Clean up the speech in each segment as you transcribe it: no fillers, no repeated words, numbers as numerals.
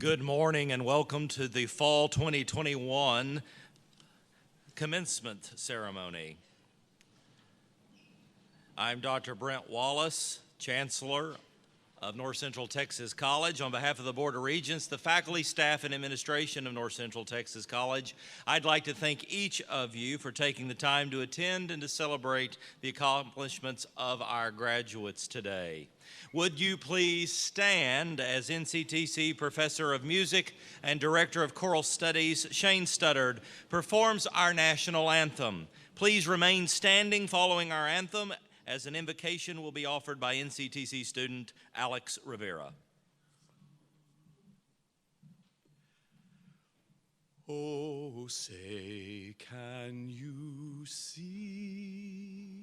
Good morning and welcome to the Fall 2021 Commencement Ceremony. I'm Dr. Brent Wallace, Chancellor of North Central Texas College. On behalf of the Board of Regents, the faculty, staff, and administration of North Central Texas College, I'd like to thank each of you for taking the time to attend and to celebrate the accomplishments of our graduates today. Would you please stand as Nctc Professor of Music and Director of Choral Studies, Shane Studdard, performs our national anthem. Please remain standing following our anthem, as an invocation will be offered by Nctc student Alex Rivera. Oh, say, can you see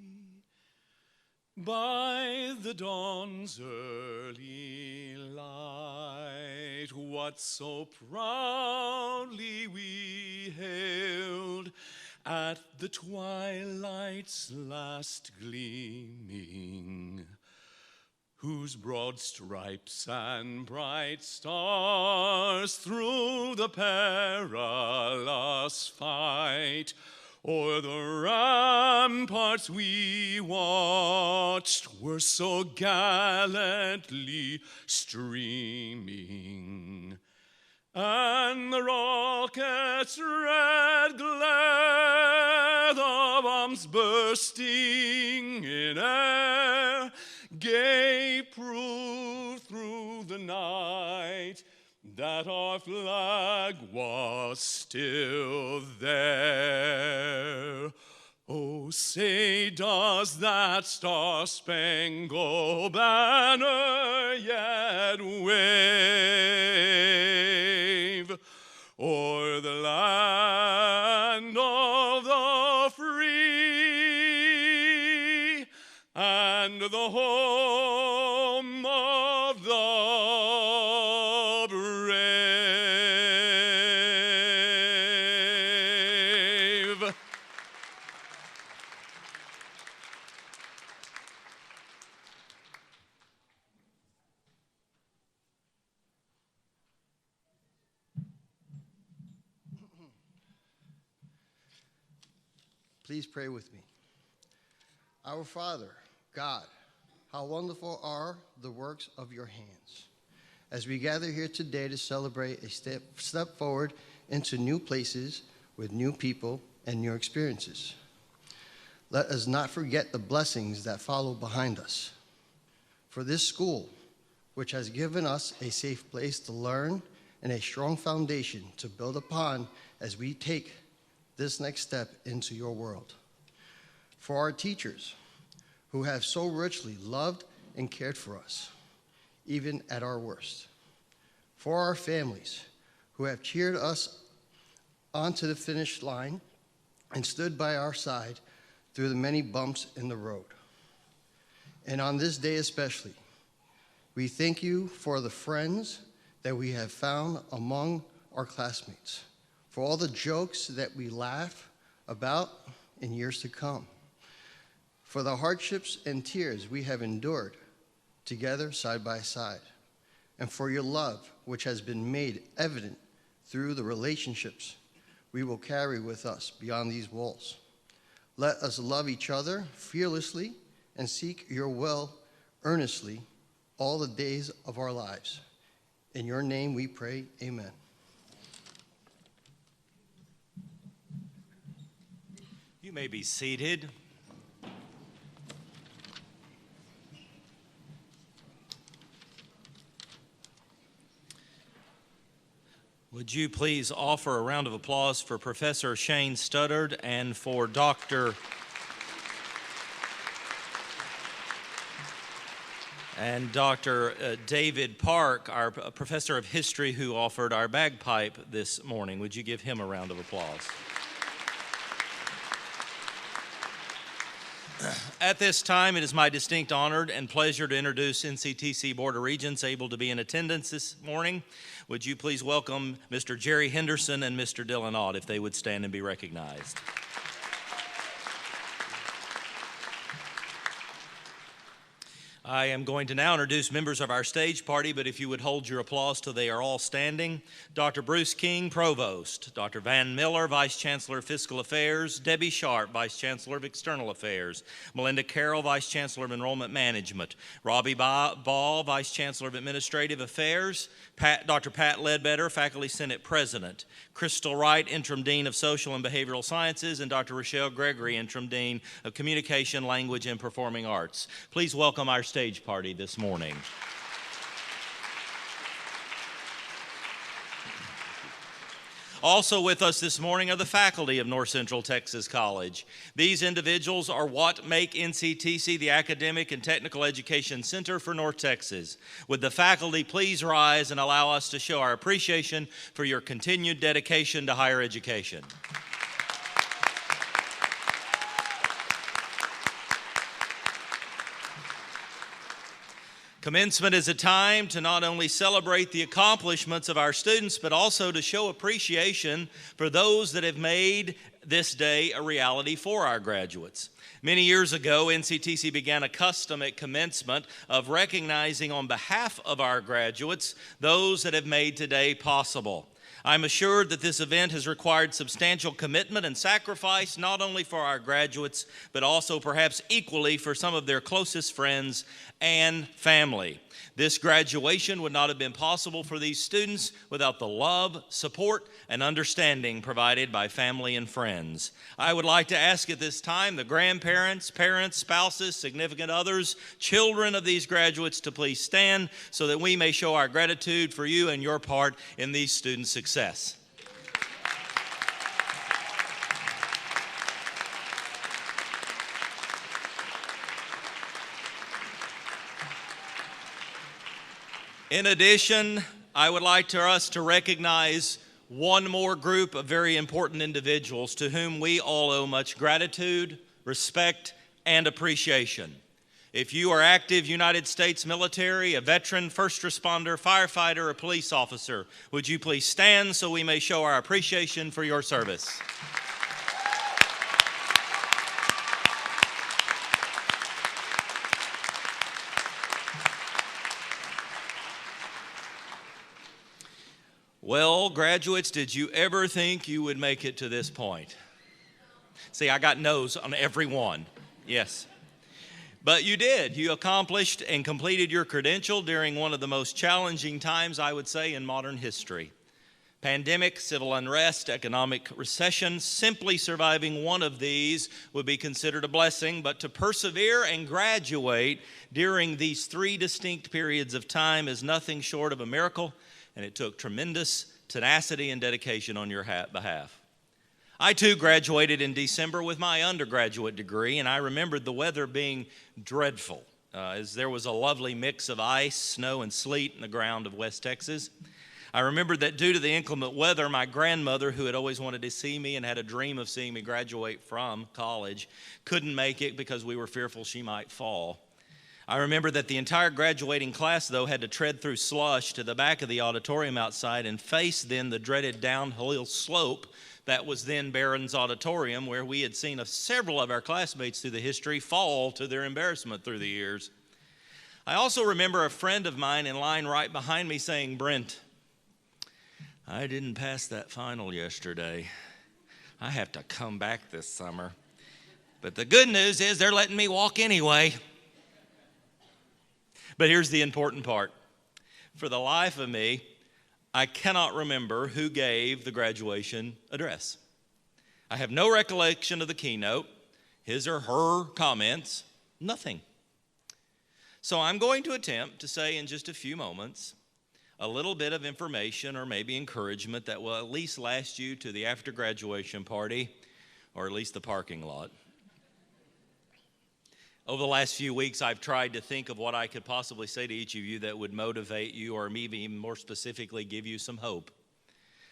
by the dawn's early light what so proudly we hailed at the twilight's last gleaming, whose broad stripes and bright stars through the perilous fight o'er the ramparts we watched were so gallantly streaming. And the rocket's red glare, the bombs bursting in air, gave proof through the night that our flag was still there. Oh, say, does that star-spangled banner yet wave o'er the land of the free and the home of the brave? Please pray with me. Our Father, God, how wonderful are the works of your hands. As we gather here today to celebrate a step forward into new places with new people and new experiences, let us not forget the blessings that follow behind us. For this school, which has given us a safe place to learn and a strong foundation to build upon as we take this next step into your world. For our teachers, who have so richly loved and cared for us, even at our worst. For our families, who have cheered us onto the finish line and stood by our side through the many bumps in the road. And on this day especially, we thank you for the friends that we have found among our classmates, for all the jokes that we laugh about in years to come, for the hardships and tears we have endured together side by side, and for your love, which has been made evident through the relationships we will carry with us beyond these walls. Let us love each other fearlessly and seek your will earnestly all the days of our lives. In your name we pray, amen. You may be seated. Would you please offer a round of applause for Professor Shane Studdard and for Dr. David Park, our professor of history who offered our bagpipe this morning. Would you give him a round of applause? At this time, it is my distinct honor and pleasure to introduce Nctc Board of Regents able to be in attendance this morning. Would you please welcome Mr. Jerry Henderson and Mr. Dylan Ott, if they would stand and be recognized. I am going to now introduce members of our stage party, but if you would hold your applause till they are all standing. Dr. Bruce King, Provost. Dr. Van Miller, Vice Chancellor of Fiscal Affairs. Debbie Sharp, Vice Chancellor of External Affairs. Melinda Carroll, Vice Chancellor of Enrollment Management. Robbie Ball, Vice Chancellor of Administrative Affairs. Dr. Pat Ledbetter, Faculty Senate President. Crystal Wright, Interim Dean of Social and Behavioral Sciences, and Dr. Rochelle Gregory, Interim Dean of Communication, Language, and Performing Arts. Please welcome our stage party this morning. Also with us this morning are the faculty of North Central Texas College. These individuals are what make Nctc the Academic and Technical Education Center for North Texas. Would the faculty please rise and allow us to show our appreciation for your continued dedication to higher education. Commencement is a time to not only celebrate the accomplishments of our students, but also to show appreciation for those that have made this day a reality for our graduates. Many years ago, Nctc began a custom at commencement of recognizing on behalf of our graduates those that have made today possible. I'm assured that this event has required substantial commitment and sacrifice, not only for our graduates, but also perhaps equally for some of their closest friends and family. This graduation would not have been possible for these students without the love, support, and understanding provided by family and friends. I would like to ask at this time the grandparents, parents, spouses, significant others, children of these graduates to please stand so that we may show our gratitude for you and your part in these students' success. In addition, I would like us to recognize one more group of very important individuals to whom we all owe much gratitude, respect, and appreciation. If you are active United States military, a veteran, first responder, firefighter, or police officer, would you please stand so we may show our appreciation for your service? Well, graduates, did you ever think you would make it to this point? See, I got no's on every one. Yes. But you did. You accomplished and completed your credential during one of the most challenging times, I would say, in modern history. Pandemic, civil unrest, economic recession, simply surviving one of these would be considered a blessing, but to persevere and graduate during these three distinct periods of time is nothing short of a miracle, and it took tremendous tenacity and dedication on your behalf. I too graduated in December with my undergraduate degree, and I remembered the weather being dreadful, as there was a lovely mix of ice, snow, and sleet in the ground of West Texas. I remembered that due to the inclement weather, my grandmother, who had always wanted to see me and had a dream of seeing me graduate from college, couldn't make it because we were fearful she might fall. I remember that the entire graduating class, though, had to tread through slush to the back of the auditorium outside and face then the dreaded downhill slope that was then Barron's Auditorium, where we had seen several of our classmates through the history fall to their embarrassment through the years. I also remember a friend of mine in line right behind me saying, "Brent, I didn't pass that final yesterday. I have to come back this summer. But the good news is they're letting me walk anyway." But here's the important part. For the life of me, I cannot remember who gave the graduation address. I have no recollection of the keynote, his or her comments, nothing. So I'm going to attempt to say in just a few moments a little bit of information or maybe encouragement that will at least last you to the after graduation party or at least the parking lot. Over the last few weeks, I've tried to think of what I could possibly say to each of you that would motivate you or maybe even more specifically give you some hope.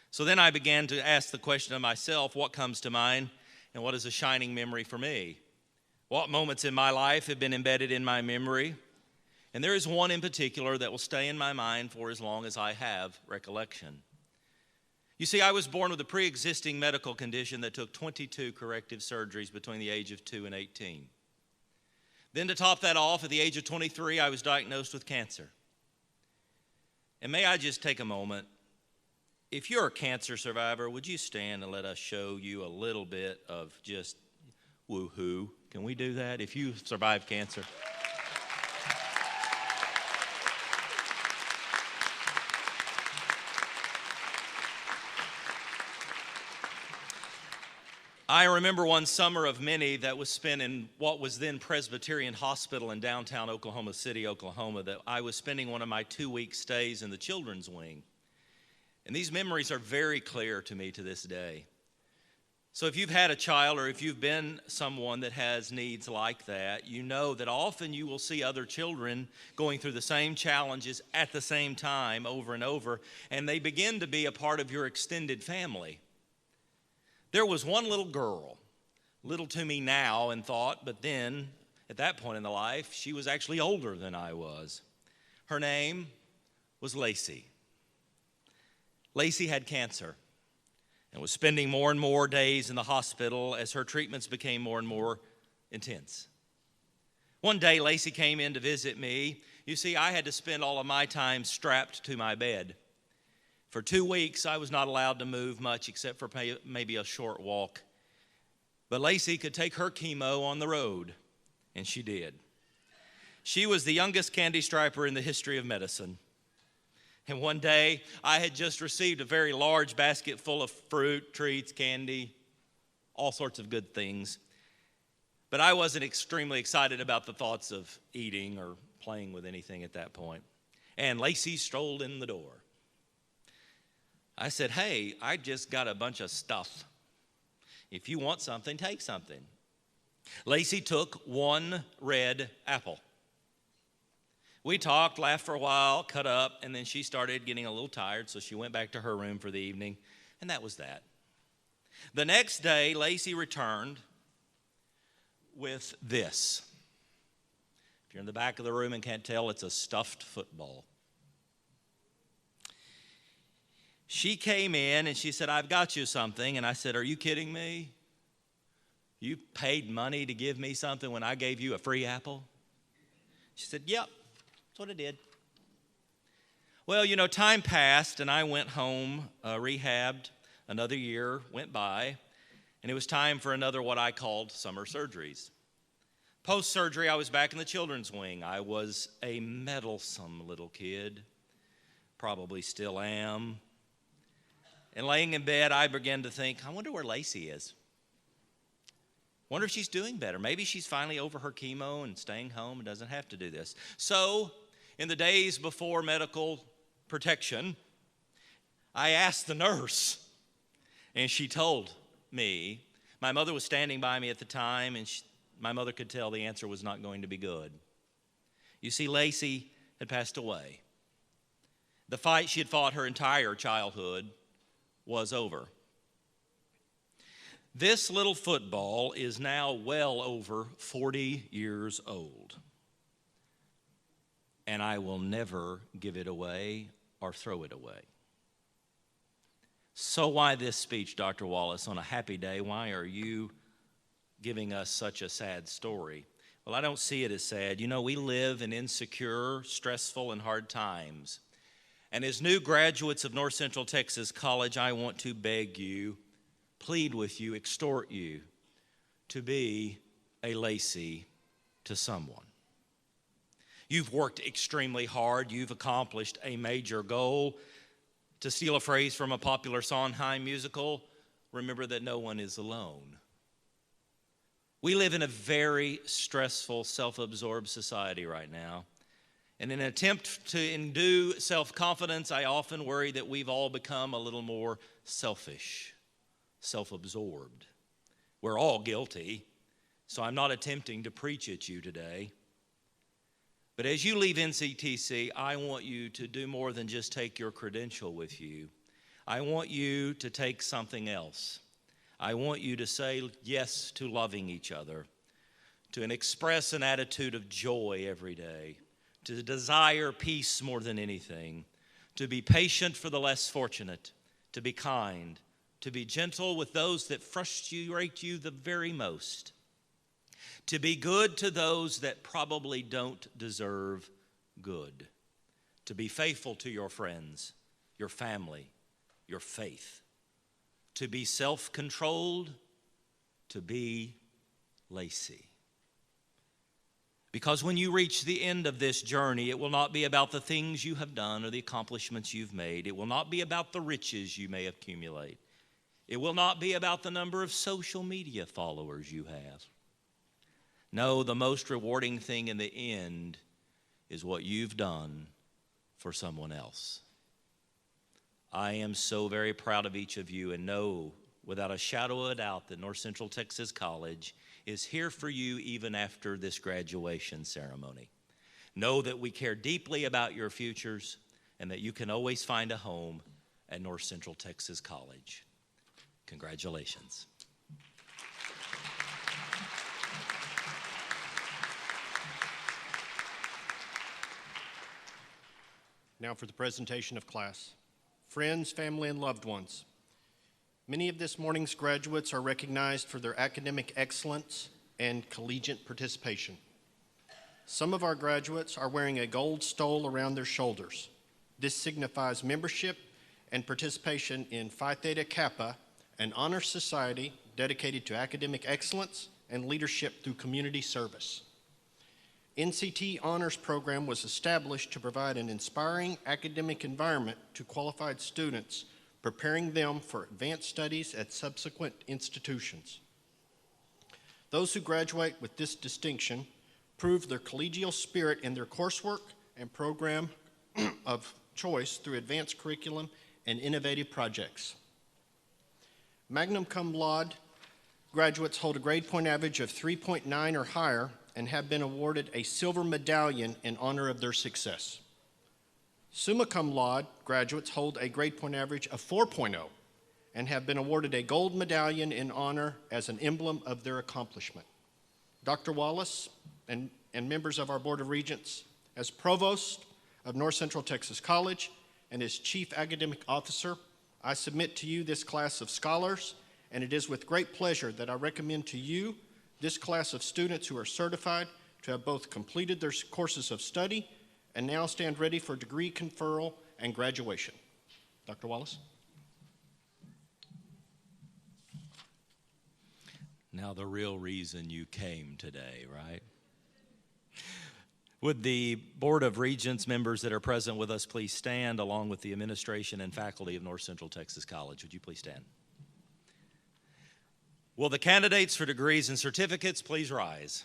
So then I began to ask the question of myself, what comes to mind and what is a shining memory for me? What moments in my life have been embedded in my memory? And there is one in particular that will stay in my mind for as long as I have recollection. You see, I was born with a pre-existing medical condition that took 22 corrective surgeries between the age of 2 and 18. Then to top that off, at the age of 23, I was diagnosed with cancer. And may I just take a moment? If you're a cancer survivor, would you stand and let us show you a little bit of just woo-hoo? Can we do that? If you survived cancer. I remember one summer of many that was spent in what was then Presbyterian Hospital in downtown Oklahoma City, Oklahoma, that I was spending one of my 2-week stays in the children's wing. And these memories are very clear to me to this day. So if you've had a child or if you've been someone that has needs like that, you know that often you will see other children going through the same challenges at the same time over and over, and they begin to be a part of your extended family. There was one little girl, little to me now in thought, but then at that point in the life, she was actually older than I was. Her name was Lacey. Lacey had cancer and was spending more and more days in the hospital as her treatments became more and more intense. One day, Lacey came in to visit me. You see, I had to spend all of my time strapped to my bed. For 2 weeks, I was not allowed to move much except for maybe a short walk. But Lacey could take her chemo on the road, and she did. She was the youngest candy striper in the history of medicine. And one day, I had just received a very large basket full of fruit, treats, candy, all sorts of good things. But I wasn't extremely excited about the thoughts of eating or playing with anything at that point. And Lacey strolled in the door. I said, "Hey, I just got a bunch of stuff. If you want something, take something." Lacey took one red apple. We talked, laughed for a while, cut up, and then she started getting a little tired, so she went back to her room for the evening, and that was that. The next day, Lacey returned with this. If you're in the back of the room and can't tell, it's a stuffed football. She came in and she said, "I've got you something." And I said, "Are you kidding me? You paid money to give me something when I gave you a free apple?" She said, "Yep, that's what I did." Well, you know, time passed and I went home, rehabbed. Another year went by, and it was time for another what I called summer surgeries. Post-surgery, I was back in the children's wing. I was a meddlesome little kid, probably still am. And laying in bed, I began to think, I wonder where Lacey is. Wonder if she's doing better. Maybe she's finally over her chemo and staying home and doesn't have to do this. So, in the days before medical protection, I asked the nurse, and she told me. My mother was standing by me at the time, and my mother could tell the answer was not going to be good. You see, Lacey had passed away. The fight she had fought her entire childhood was over. This little football is now well over 40 years old, and I will never give it away or throw it away. So why this speech, Dr. Wallace, on a happy day? Why are you giving us such a sad story? Well, I don't see it as sad. You know, we live in insecure, stressful, and hard times. And as new graduates of North Central Texas College, I want to beg you, plead with you, extort you to be a Lacey to someone. You've worked extremely hard. You've accomplished a major goal. To steal a phrase from a popular Sondheim musical, remember that no one is alone. We live in a very stressful, self-absorbed society right now. And in an attempt to endue self-confidence, I often worry that we've all become a little more selfish, self-absorbed. We're all guilty, so I'm not attempting to preach at you today. But as you leave Nctc, I want you to do more than just take your credential with you. I want you to take something else. I want you to say yes to loving each other, to express an attitude of joy every day, to desire peace more than anything, to be patient for the less fortunate, to be kind, to be gentle with those that frustrate you the very most. to be good to those that probably don't deserve good, to be faithful to your friends, your family, your faith, to be self-controlled, to be Lacey. Because when you reach the end of this journey, it will not be about the things you have done or the accomplishments you've made. It will not be about the riches you may accumulate. It will not be about the number of social media followers you have. No, the most rewarding thing in the end is what you've done for someone else. I am so very proud of each of you and know without a shadow of a doubt that North Central Texas College is here for you even after this graduation ceremony. Know that we care deeply about your futures and that you can always find a home at North Central Texas College. Congratulations. Now for the presentation of class. Friends, family, and loved ones. Many of this morning's graduates are recognized for their academic excellence and collegiate participation. Some of our graduates are wearing a gold stole around their shoulders. This signifies membership and participation in Phi Theta Kappa, an honor society dedicated to academic excellence and leadership through community service. NCT Honors Program was established to provide an inspiring academic environment to qualified students, preparing them for advanced studies at subsequent institutions. Those who graduate with this distinction prove their collegial spirit in their coursework and program of choice through advanced curriculum and innovative projects. Magna cum laude graduates hold a grade point average of 3.9 or higher and have been awarded a silver medallion in honor of their success. Summa cum laude graduates hold a grade point average of 4.0 and have been awarded a gold medallion in honor as an emblem of their accomplishment. Dr. Wallace and members of our Board of Regents, as Provost of North Central Texas College and as Chief Academic Officer, I submit to you this class of scholars, and it is with great pleasure that I recommend to you this class of students who are certified to have both completed their courses of study and now stand ready for degree conferral and graduation. Dr. Wallace. Now the real reason you came today, right? Would the Board of Regents members that are present with us please stand, along with the administration and faculty of North Central Texas College? Would you please stand? Will the candidates for degrees and certificates please rise?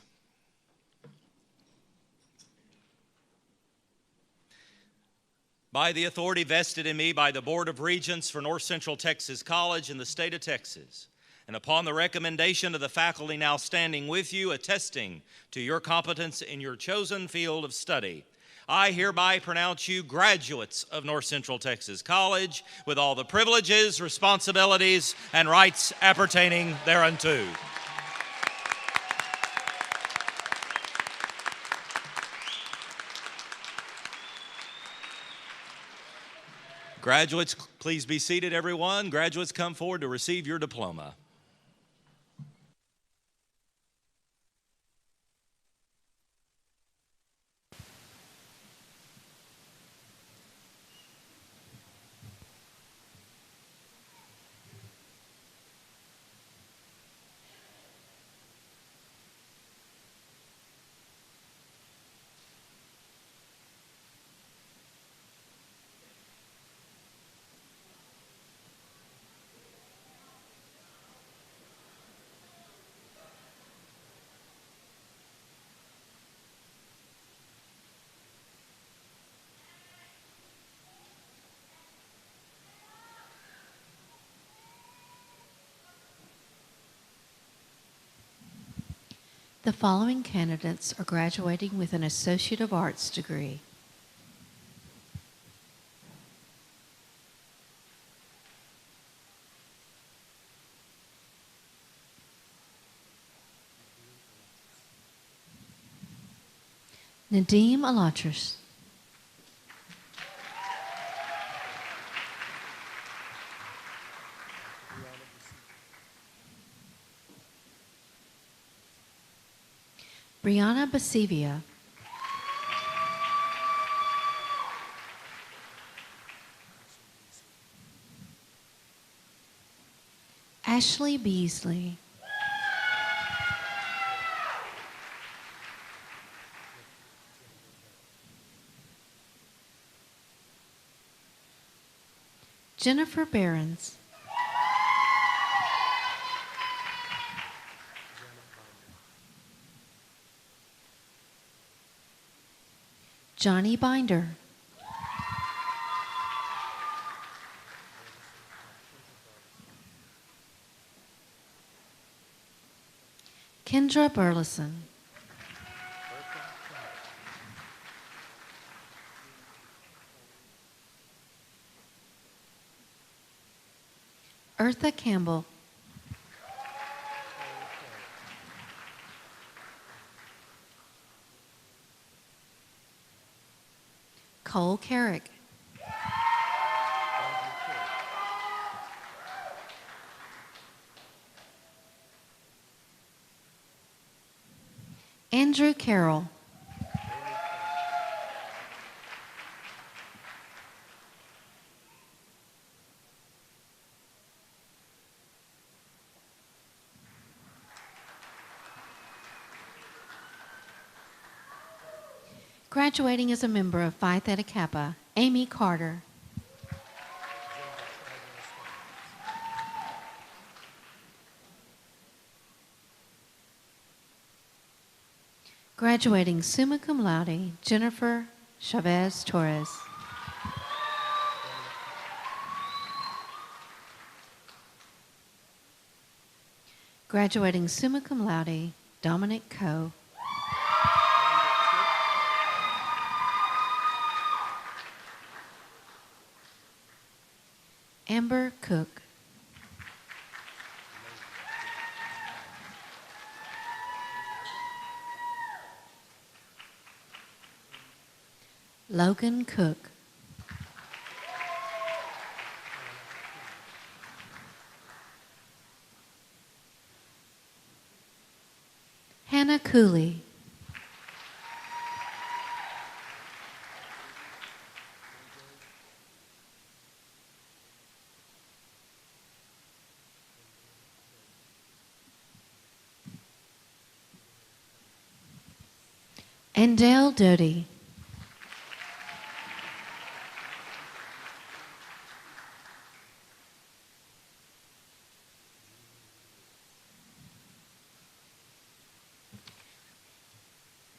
By the authority vested in me by the Board of Regents for North Central Texas College in the state of Texas, and upon the recommendation of the faculty now standing with you, attesting to your competence in your chosen field of study, I hereby pronounce you graduates of North Central Texas College with all the privileges, responsibilities, and rights appertaining thereunto. Graduates, please be seated, everyone. Graduates, come forward to receive your diploma. The following candidates are graduating with an Associate of Arts degree. Nadeem Alatras. Brianna Basivia. Ashley Beasley. Jennifer Behrens. Johnny Binder. Kendra Burleson. Eartha Campbell. Cole Carrick. Andrew Carroll. Graduating as a member of Phi Theta Kappa, Amy Carter. Graduating summa cum laude, Jennifer Chavez Torres. Graduating summa cum laude, Dominic Coe. Amber Cook. Logan Cook. Hannah Cooley. Andale Doty.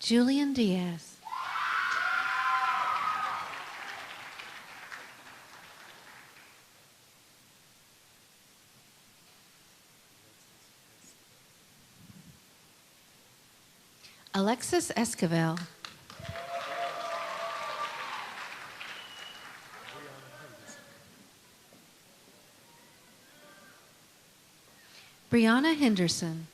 Julian Diaz. Alexis Esquivel. Brianna Henderson.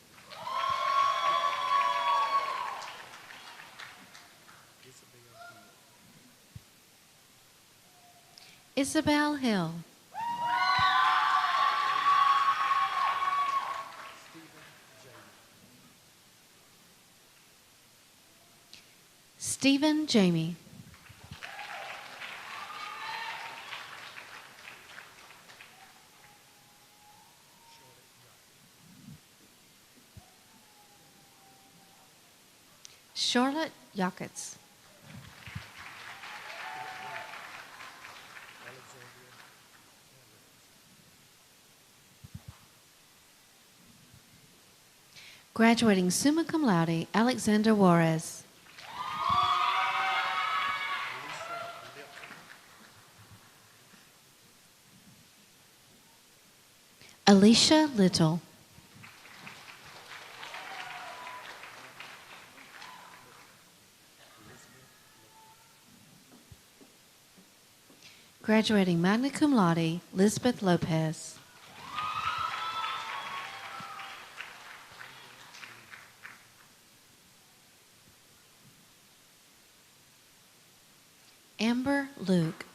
Isabel Hill. Stephen Jamie. Charlotte Yakutz. Graduating summa cum laude, Alexander Juarez. Alicia Little. Graduating magna cum laude, Lisbeth Lopez. Amber Luke.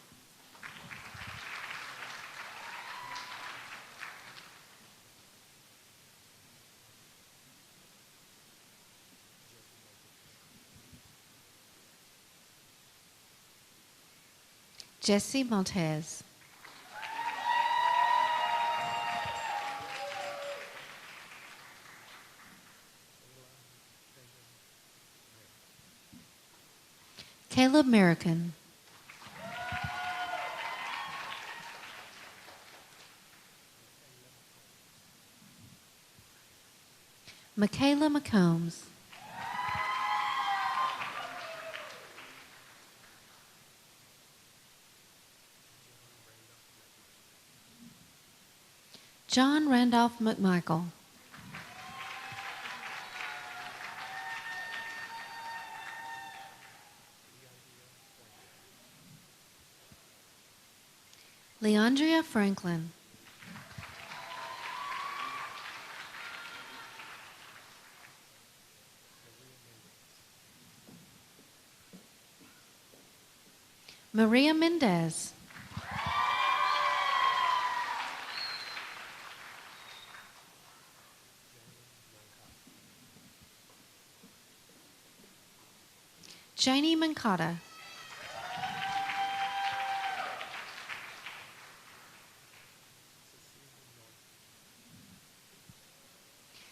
Jesse Montez. Caleb American. Michaela McCombs. John Randolph McMichael. Leandria Franklin. Maria Mendez. Janie Mancata.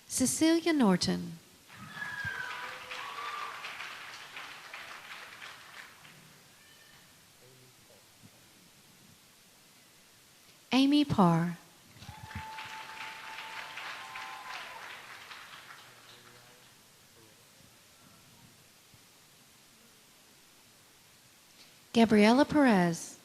Cecilia Norton. Amy Parr. Gabriela Perez.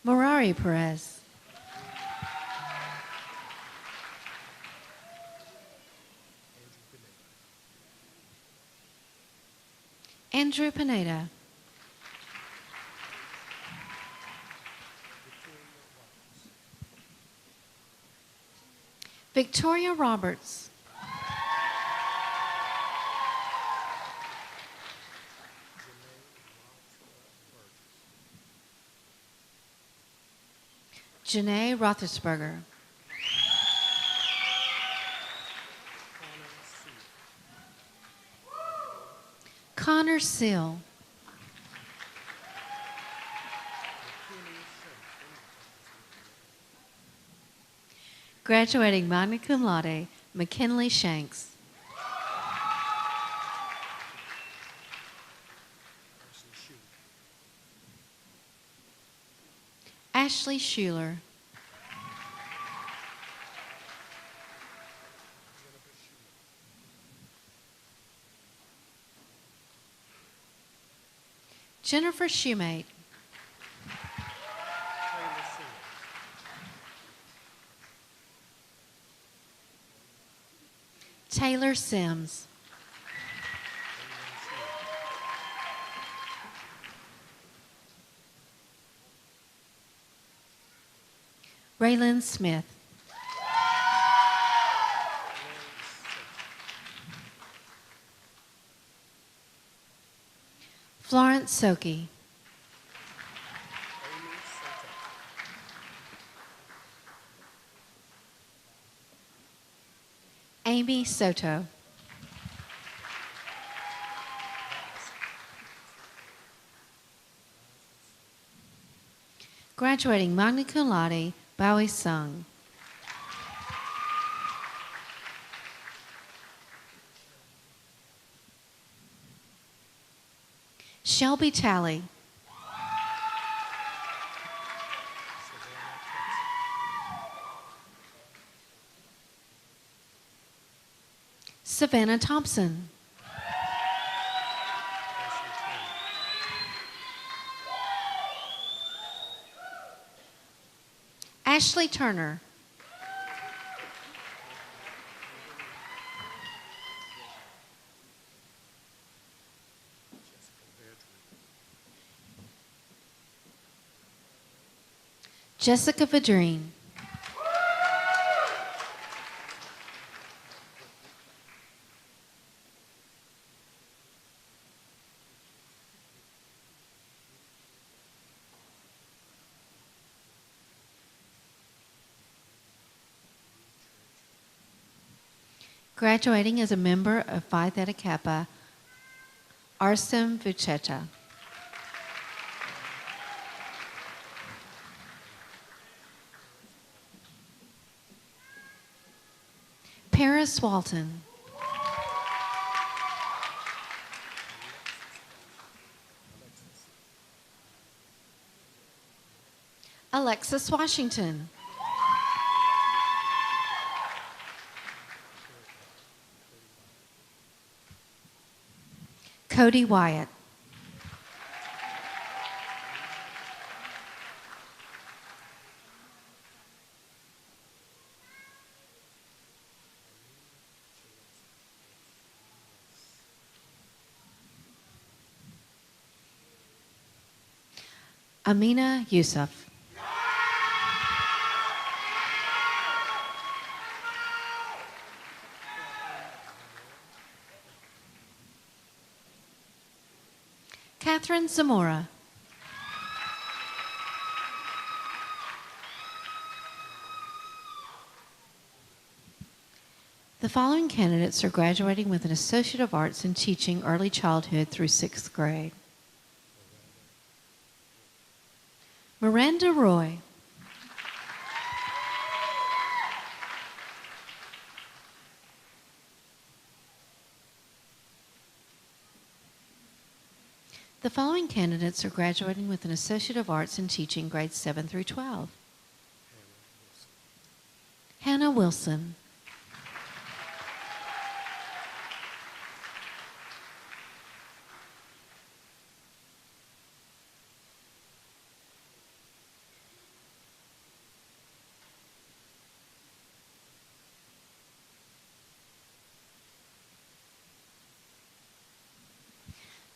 Morari Perez. Andrew Pineda. Victoria Roberts. Janae Rothersberger. Connor Seal. Graduating magna cum laude, McKinley Shanks. Ashley Schuler. Jennifer Shoemate. Taylor Sims. Raylan Smith. Florence Soki. Amy Soto. Graduating magna cum laude, Bowie Sung. Shelby Talley. Savannah Thompson. Ashley Turner. Jessica Vadrine. Graduating as a member of Phi Theta Kappa, Arsim Vucheta. Paris Walton. Alexis Washington. Cody Wyatt. Amina Yusuf. Catherine Zamora. The following candidates are graduating with an Associate of Arts in Teaching Early Childhood through 6th grade. Miranda Roy. The following candidates are graduating with an Associate of Arts in Teaching grades 7 through 12. Hannah Wilson.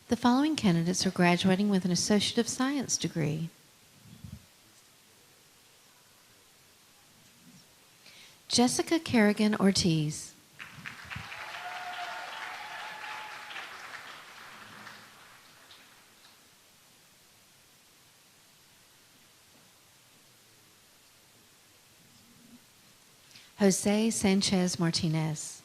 The following candidates are graduating with an Associate of Science degree. Jessica Kerrigan Ortiz. Jose Sanchez Martinez.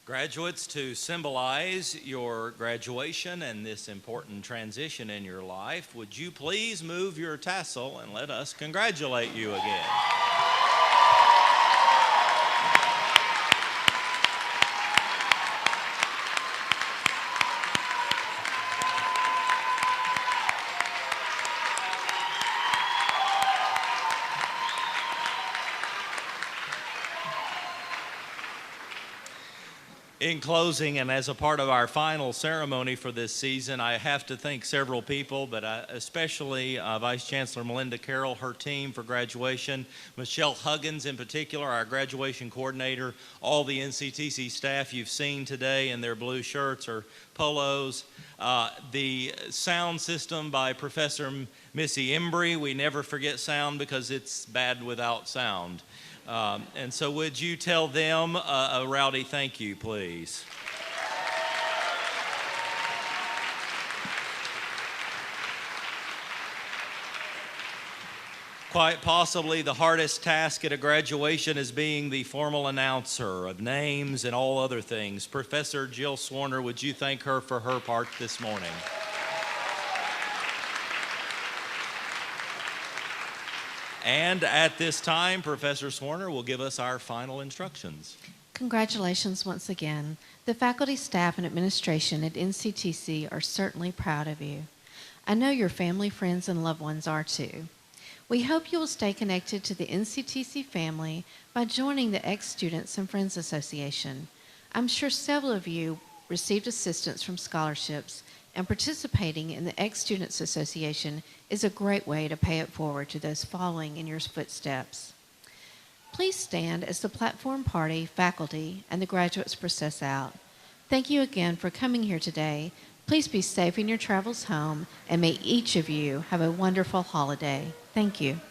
Graduates, to symbolize your graduation and this important transition in your life, would you please move your tassel and let us congratulate you again? In closing, and as a part of our final ceremony for this season, I have to thank several people, but especially Vice Chancellor Melinda Carroll, her team for graduation, Michelle Huggins in particular, our graduation coordinator, all the Nctc staff you've seen today in their blue shirts or polos, the sound system by Professor Missy Embry. We never forget sound because it's bad without sound. And so would you tell them a rowdy thank you, please? Quite possibly the hardest task at a graduation is being the formal announcer of names and all other things. Professor Jill Swarner, would you thank her for her part this morning? And at this time, Professor Swarner will give us our final instructions. Congratulations once again. The faculty, staff, and administration at Nctc are certainly proud of you. I know your family, friends, and loved ones are too. We hope you will stay connected to the NCTC family by joining the Ex-Students and Friends Association. I'm sure several of you received assistance from scholarships, and participating in the Ex-Students Association is a great way to pay it forward to those following in your footsteps. Please stand as the platform party, faculty, and the graduates process out. Thank you again for coming here today. Please be safe in your travels home, and may each of you have a wonderful holiday. Thank you.